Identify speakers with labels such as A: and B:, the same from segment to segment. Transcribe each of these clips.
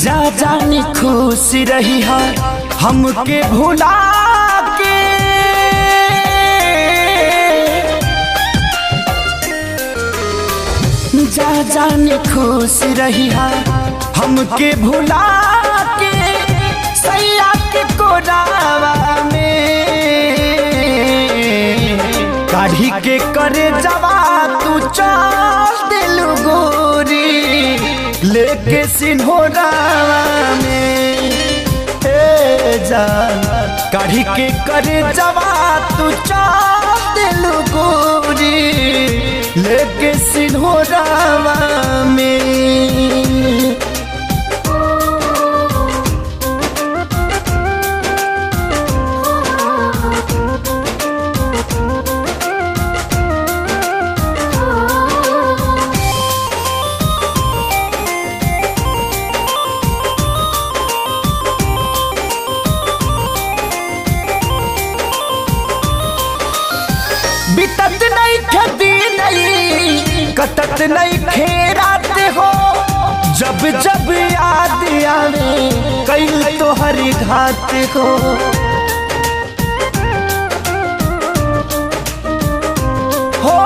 A: जा जानी खुश रही है हमके भुला के, जा जानी खुश रही है हमके भुला के, सैया के कोरावा में काढ़ी के करे जवा तू चल दिल गोरी लेके सिन्होरावा में। जान काढ़ी के करे जवा तू चल दिल गोरी लेके सिन्होरावा में। बितत नहीं खेती नहीं कटत नहीं खेरात हो, जब जब याद आवे कई तो हरी घात हो। हो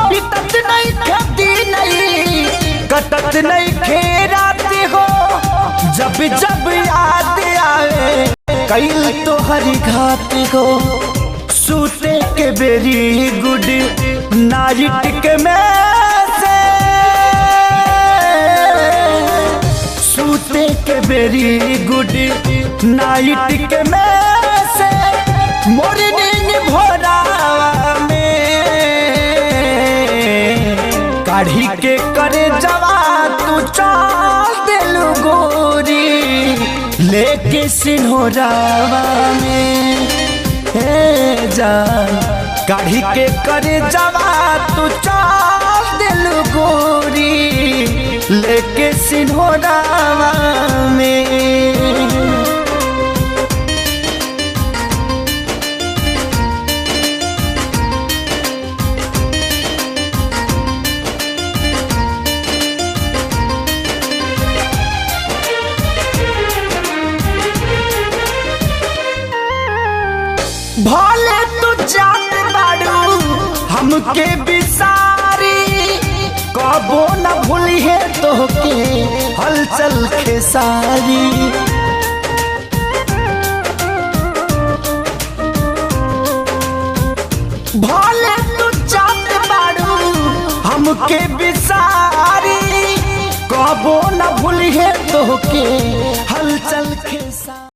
A: बितत नहीं खेती नहीं कटत नहीं खेरात हो, जब जब याद आवे कई तो हरी घात हो। सूते के बेरी गुड नाइट के मैसे, सूते के बेरी गुड नाइट के मैसे, मॉर्निंग भोरावा में काढ़ी के करे जवा तू चल दिल गोरी लेके सिन्होरावा में। जान काढ़ी के करे जवा तू चल दिल गोरी लेके सिन्होरावा में। भले तू जात बाड़ू हमके बिसारी, कबो न भूली है तोहके हलचल खेसारी। भले तू जात बाड़ू हमके बिसारी, कबो न भूली है तोहके हलचल खेसारी।